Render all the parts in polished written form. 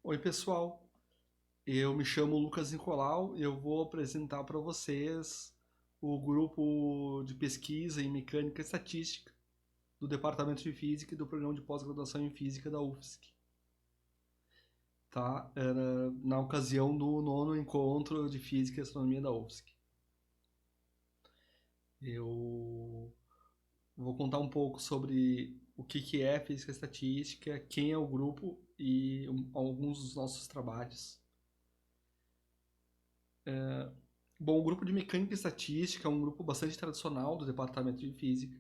Oi, pessoal. Eu me chamo Lucas Nicolau e eu vou apresentar para vocês o grupo de pesquisa em mecânica e estatística do Departamento de Física e do Programa de Pós-Graduação em Física da UFSC. Tá? Era na ocasião do nono encontro de Física e Astronomia da UFSC. Eu vou contar um pouco sobre o que é Física e Estatística, quem é o grupo e alguns dos nossos trabalhos. Bom, o grupo de Mecânica e Estatística é um grupo bastante tradicional do Departamento de Física.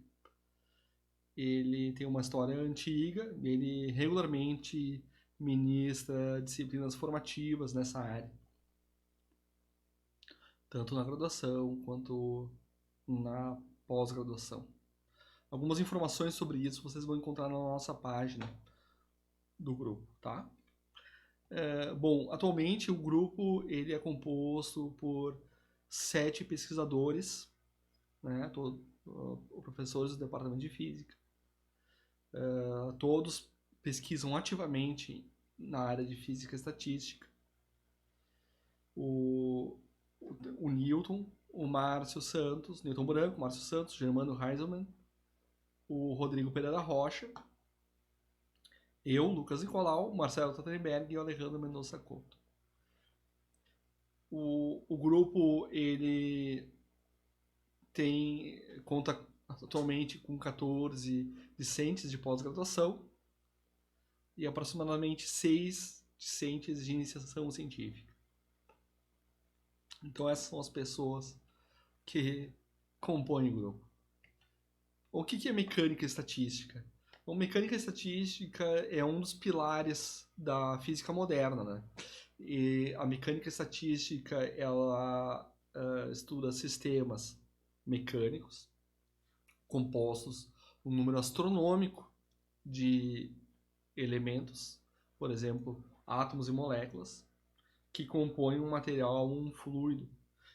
Ele tem uma história antiga, ele regularmente ministra disciplinas formativas nessa área, tanto na graduação quanto na pós-graduação. Algumas informações sobre isso vocês vão encontrar na nossa página do grupo, tá? Bom, atualmente o grupo ele é composto por 7 pesquisadores, né, professores do Departamento de Física. Todos pesquisam ativamente na área de Física e Estatística. O, o Newton, o Márcio Santos, Newton Branco, Márcio Santos, Germano Heiselmann, o Rodrigo Pereira Rocha, eu, Lucas Nicolau, Marcelo Tottenberg e o Alejandro Mendonça Couto. O grupo ele conta atualmente com 14 discentes de pós-graduação e aproximadamente 6 discentes de iniciação científica. Então essas são as pessoas que compõem o grupo. O que é mecânica e estatística? Bom, mecânica e estatística é um dos pilares da física moderna, né? E a mecânica e estatística ela estuda sistemas mecânicos compostos um número astronômico de elementos, por exemplo, átomos e moléculas, que compõem um material, um fluido.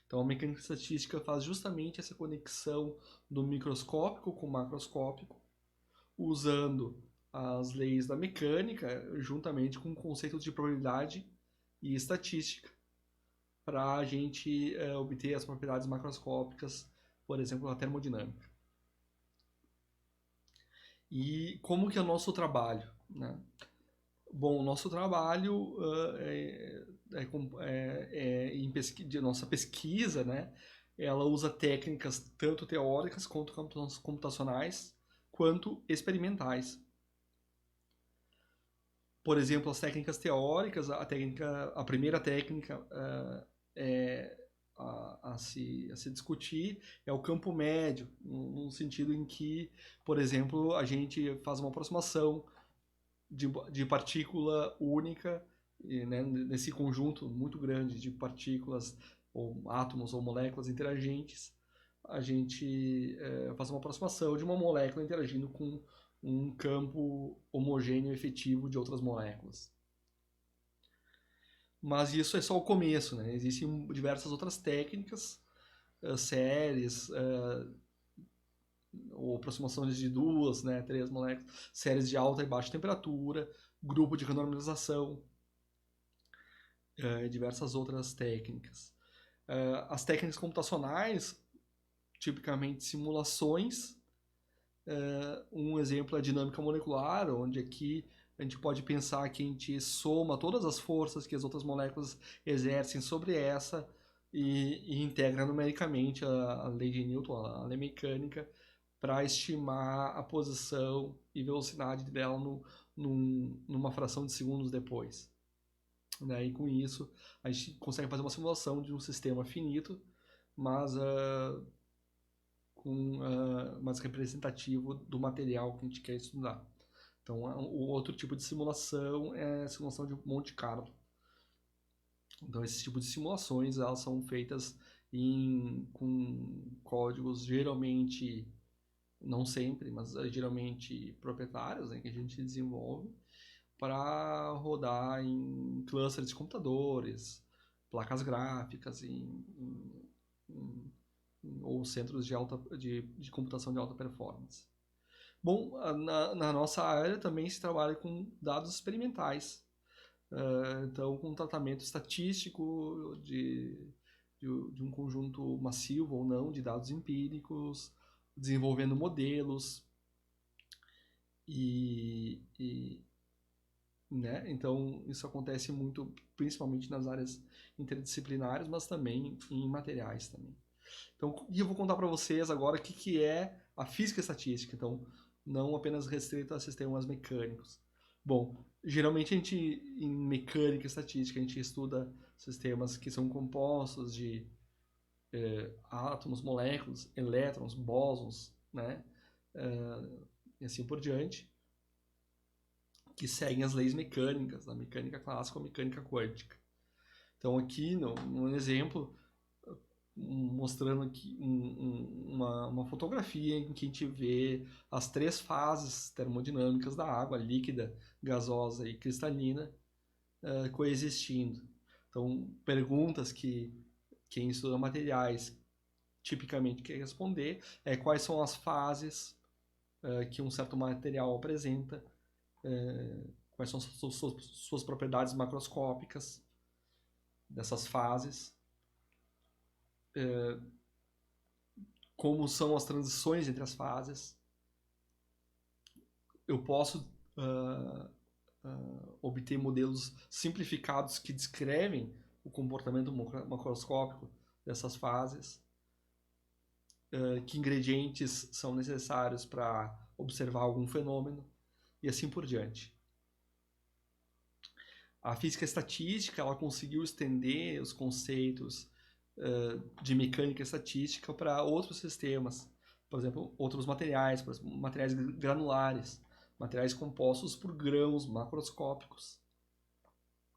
Então a mecânica estatística faz justamente essa conexão do microscópico com o macroscópico, usando as leis da mecânica juntamente com conceitos de probabilidade e estatística para a gente obter as propriedades macroscópicas, por exemplo, a termodinâmica. E como que é o nosso trabalho, né? Bom, o nosso trabalho de nossa pesquisa, né? Ela usa técnicas tanto teóricas quanto computacionais, quanto experimentais. Por exemplo, as técnicas teóricas, a primeira técnica a se discutir é o campo médio, no sentido em que, por exemplo, a gente faz uma aproximação de partícula única, né, nesse conjunto muito grande de partículas, ou átomos ou moléculas interagentes, a gente faz uma aproximação de uma molécula interagindo com um campo homogêneo efetivo de outras moléculas. Mas isso é só o começo, né? Existem diversas outras técnicas, séries, ou aproximações de duas, né, três moléculas, séries de alta e baixa temperatura, grupo de renormalização, diversas outras técnicas. As técnicas computacionais, tipicamente simulações, um exemplo é a dinâmica molecular, onde aqui a gente pode pensar que a gente soma todas as forças que as outras moléculas exercem sobre essa e integra numericamente a lei de Newton, a lei mecânica, para estimar a posição e velocidade dela numa fração de segundos depois. Né? E com isso a gente consegue fazer uma simulação de um sistema finito, mas mais representativo do material que a gente quer estudar. Então, o outro tipo de simulação é a simulação de Monte Carlo. Então, esse tipo de simulações elas são feitas com códigos geralmente, não sempre, mas geralmente proprietários, né, que a gente desenvolve para rodar em clusters de computadores, placas gráficas, ou centros de computação de alta performance. Bom, na nossa área também se trabalha com dados experimentais. Então, com um tratamento estatístico de um conjunto massivo ou não de dados empíricos, desenvolvendo modelos e né? Então, isso acontece muito, principalmente nas áreas interdisciplinares, mas também em materiais também. Então, e eu vou contar para vocês agora o que é a física estatística. Então, não apenas restrito a sistemas mecânicos. Bom, geralmente em mecânica estatística, a gente estuda sistemas que são compostos de átomos, moléculas, elétrons, bósons, né? E assim por diante, que seguem as leis mecânicas, da mecânica clássica ou mecânica quântica. Então, aqui, no exemplo, mostrando aqui uma fotografia em que a gente vê as 3 fases termodinâmicas da água, líquida, gasosa e cristalina, coexistindo. Então, perguntas que quem estuda materiais tipicamente quer responder é quais são as fases que um certo material apresenta, quais são suas propriedades macroscópicas dessas fases, como são as transições entre as fases. Eu posso obter modelos simplificados que descrevem o comportamento macroscópico dessas fases, que ingredientes são necessários para observar algum fenômeno, e assim por diante. A física estatística ela conseguiu estender os conceitos de mecânica estatística para outros sistemas, por exemplo, outros materiais, por exemplo, materiais granulares, materiais compostos por grãos macroscópicos.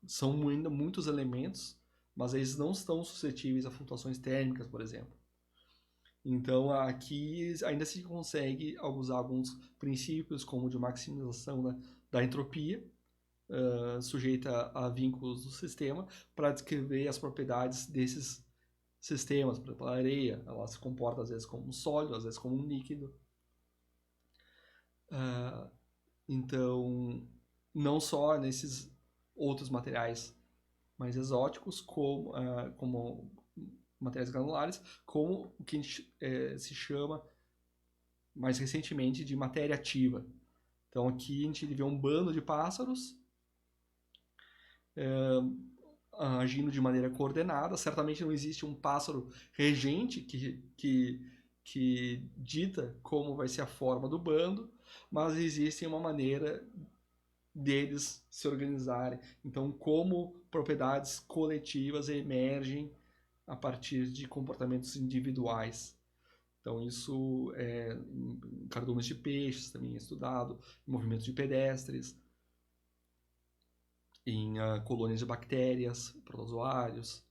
São ainda muitos elementos, mas eles não estão suscetíveis a flutuações térmicas, por exemplo. Então, aqui ainda se consegue usar alguns princípios, como de maximização da entropia, sujeita a vínculos do sistema, para descrever as propriedades desses sistemas. Por exemplo, a areia, ela se comporta às vezes como um sólido, às vezes como um líquido. Então, não só nesses outros materiais mais exóticos, como materiais granulares, como o que a gente se chama mais recentemente de matéria ativa. Então aqui a gente vê um bando de pássaros agindo de maneira coordenada. Certamente não existe um pássaro regente que dita como vai ser a forma do bando, mas existe uma maneira deles se organizarem. Então, como propriedades coletivas emergem a partir de comportamentos individuais. Então, isso em cardumes de peixes também é estudado, em movimentos de pedestres, em colônias de bactérias, protozoários.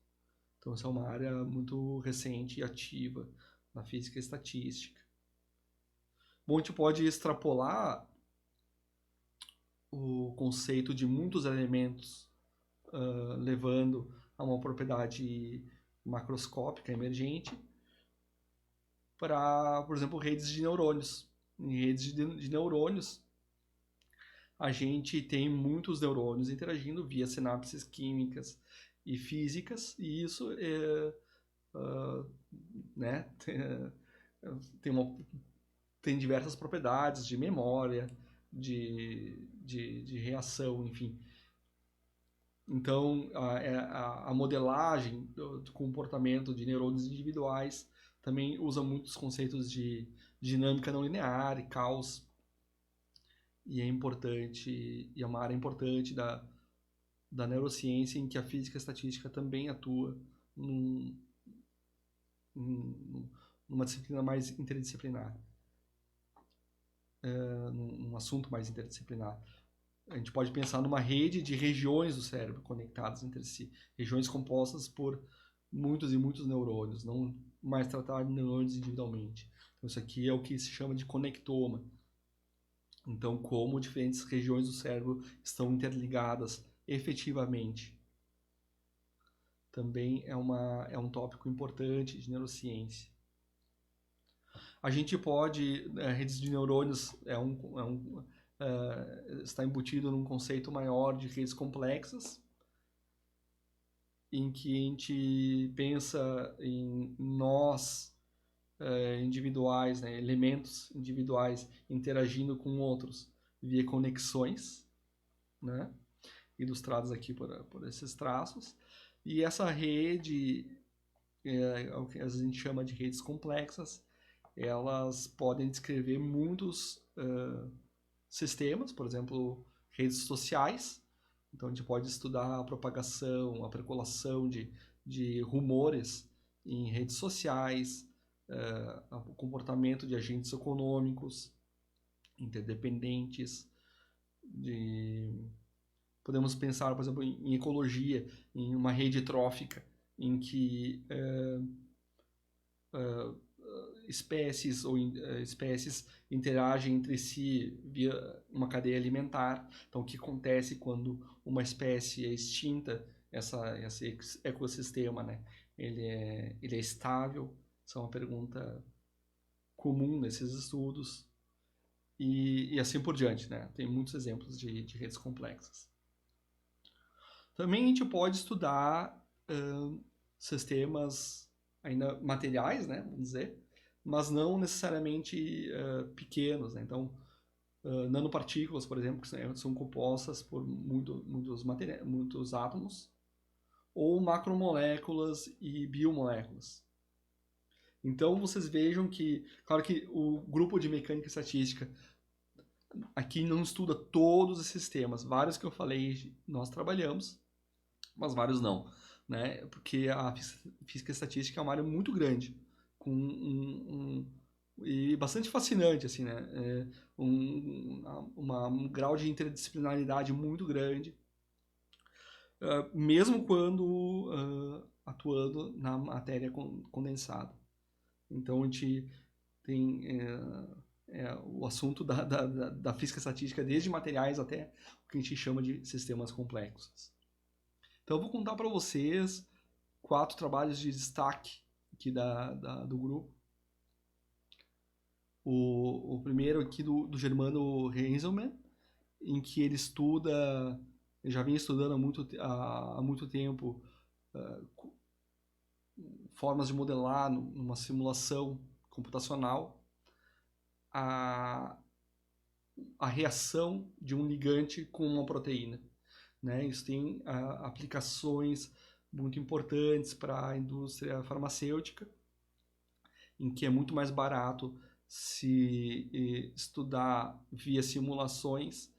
Então, essa é uma área muito recente e ativa na física estatística. Bom, a gente pode extrapolar o conceito de muitos elementos levando a uma propriedade macroscópica emergente para, por exemplo, redes de neurônios. Em redes de neurônios, a gente tem muitos neurônios interagindo via sinapses químicas e físicas, e isso né, tem diversas propriedades de memória, de reação, enfim. Então, a modelagem do comportamento de neurônios individuais também usa muitos conceitos de dinâmica não linear e caos, e é importante, e é uma área importante da neurociência em que a física estatística também atua numa disciplina mais interdisciplinar, num assunto mais interdisciplinar. A gente pode pensar numa rede de regiões do cérebro conectadas entre si, regiões compostas por muitos e muitos neurônios, não mais tratar de neurônios individualmente. Então, isso aqui é o que se chama de conectoma. Então, como diferentes regiões do cérebro estão interligadas efetivamente. Também é um tópico importante de neurociência. A gente pode, redes de neurônios está embutido num conceito maior de redes complexas, em que a gente pensa em nós individuais, né, elementos individuais interagindo com outros via conexões, né, ilustrados aqui por esses traços. E essa rede, o que a gente chama de redes complexas, elas podem descrever muitos sistemas, por exemplo, redes sociais. Então a gente pode estudar a propagação, a percolação de rumores em redes sociais, o comportamento de agentes econômicos interdependentes. Podemos pensar, por exemplo, em ecologia, em uma rede trófica, em que espécies espécies interagem entre si via uma cadeia alimentar. Então, o que acontece quando uma espécie é extinta? Esse ecossistema, né? Ele é estável? Isso é uma pergunta comum nesses estudos. E assim por diante, né? Tem muitos exemplos de redes complexas. Também a gente pode estudar sistemas ainda materiais, né? Vamos dizer, mas não necessariamente pequenos, né? Então, nanopartículas, por exemplo, que são compostas por muitos átomos, ou macromoléculas e biomoléculas. Então, vocês vejam que, claro que o grupo de mecânica e estatística aqui não estuda todos esses temas. Vários que eu falei nós trabalhamos, mas vários não, né? Porque a física e estatística é uma área muito grande, com e bastante fascinante, assim, né? Um grau de interdisciplinaridade muito grande, mesmo quando atuando na matéria condensada. Então a gente tem o assunto da física estatística, desde materiais até o que a gente chama de sistemas complexos. Então eu vou contar para vocês 4 trabalhos de destaque aqui do grupo. O primeiro aqui do Germano Heinzelmann, em que ele já vinha estudando há muito tempo formas de modelar numa simulação computacional a reação de um ligante com uma proteína. Né? Isso tem aplicações muito importantes para a indústria farmacêutica, em que é muito mais barato se estudar via simulações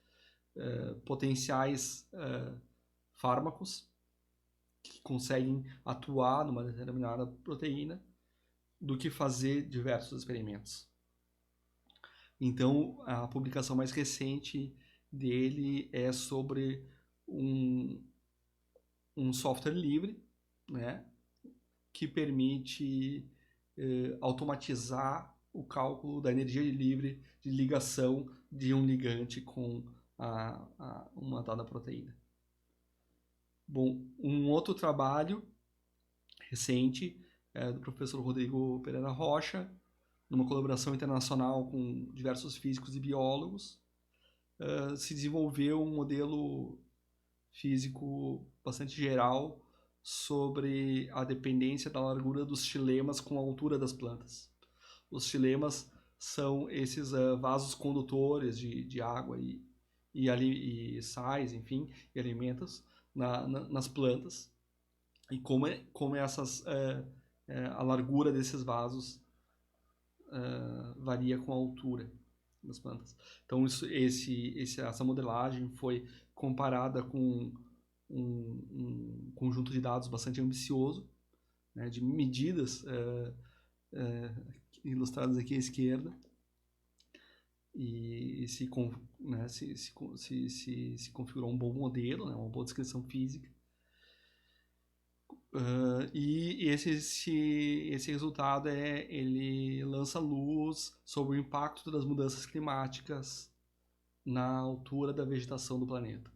potenciais fármacos que conseguem atuar numa determinada proteína do que fazer diversos experimentos. Então, a publicação mais recente dele é sobre um software livre, né, que permite automatizar o cálculo da energia livre de ligação de um ligante com uma dada proteína. Bom, um outro trabalho recente é do professor Rodrigo Pereira Rocha, numa colaboração internacional com diversos físicos e biólogos, se desenvolveu um modelo físico bastante geral sobre a dependência da largura dos xilemas com a altura das plantas. Os xilemas são esses vasos condutores de água e sais, enfim, e alimentos nas plantas, e como a largura desses vasos varia com a altura das plantas. Então essa modelagem foi comparada com um conjunto de dados bastante ambicioso, né, de medidas ilustradas aqui à esquerda, e se configurou um bom modelo, né, uma boa descrição física. E esse resultado ele lança luz sobre o impacto das mudanças climáticas na altura da vegetação do planeta.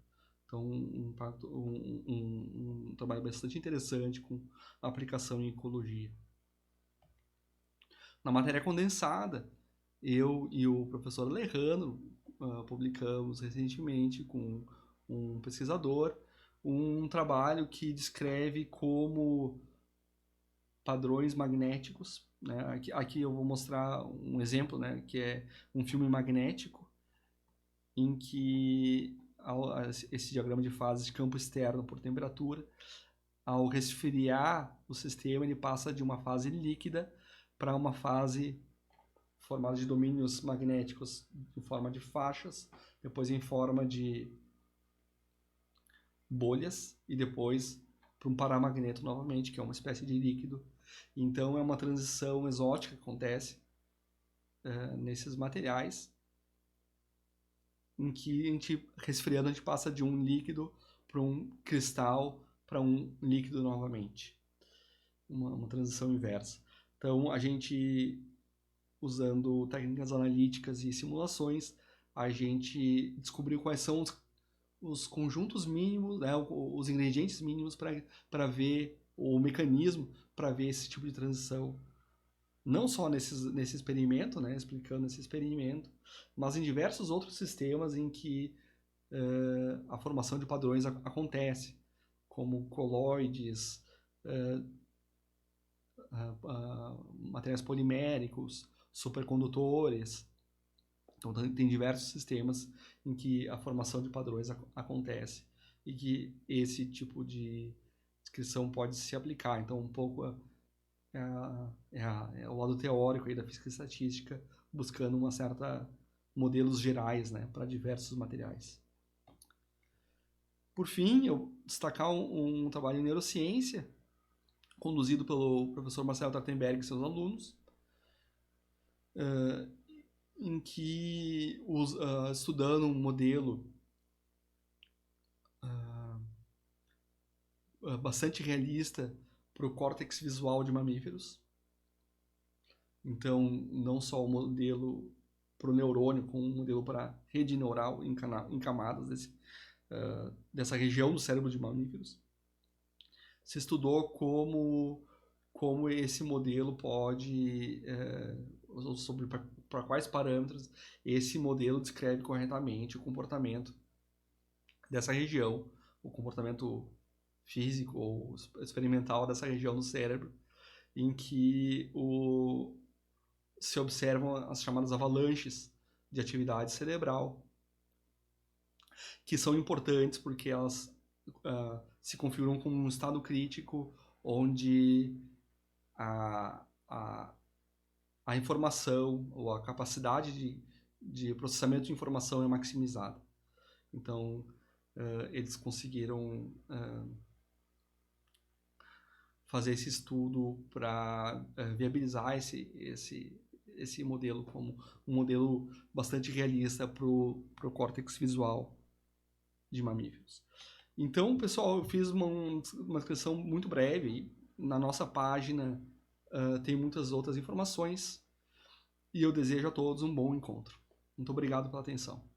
Então, um trabalho bastante interessante com aplicação em ecologia. Na matéria condensada, eu e o professor Alejandro publicamos recentemente com um pesquisador um trabalho que descreve como padrões magnéticos, né? Aqui eu vou mostrar um exemplo, né? Que é um filme magnético em que esse diagrama de fases de campo externo por temperatura, ao resfriar o sistema, ele passa de uma fase líquida para uma fase formada de domínios magnéticos em forma de faixas, depois em forma de bolhas e depois para um paramagneto novamente, que é uma espécie de líquido. Então é uma transição exótica que acontece nesses materiais, em que a gente, resfriando, a gente passa de um líquido para um cristal para um líquido novamente. Uma transição inversa. Então a gente, usando técnicas analíticas e simulações, a gente descobriu quais são os conjuntos mínimos, né, os ingredientes mínimos para ver o mecanismo para ver esse tipo de transição. Não só nesse experimento, né, explicando esse experimento, mas em diversos outros sistemas em que a formação de padrões acontece, como colóides, materiais poliméricos, supercondutores. Então tem diversos sistemas em que a formação de padrões acontece e que esse tipo de descrição pode se aplicar. Então um pouco é o lado teórico aí da física estatística, buscando uma certa modelos gerais, né, para diversos materiais. Por fim, eu destacar um trabalho em neurociência conduzido pelo professor Marcelo Trachtenberg e seus alunos, em que, estudando um modelo bastante realista para o córtex visual de mamíferos, então não só o modelo para o neurônio, como um modelo para rede neural em camadas dessa região do cérebro de mamíferos, se estudou como esse modelo pode, para quais parâmetros esse modelo descreve corretamente o comportamento dessa região, o comportamento físico ou experimental dessa região do cérebro, em que se observam as chamadas avalanches de atividade cerebral, que são importantes porque elas se configuram como um estado crítico onde a informação ou a capacidade de processamento de informação é maximizada. Então, eles conseguiram fazer esse estudo para viabilizar esse modelo como um modelo bastante realista para o córtex visual de mamíferos. Então, pessoal, eu fiz uma descrição muito breve. Na nossa página tem muitas outras informações e eu desejo a todos um bom encontro. Muito obrigado pela atenção.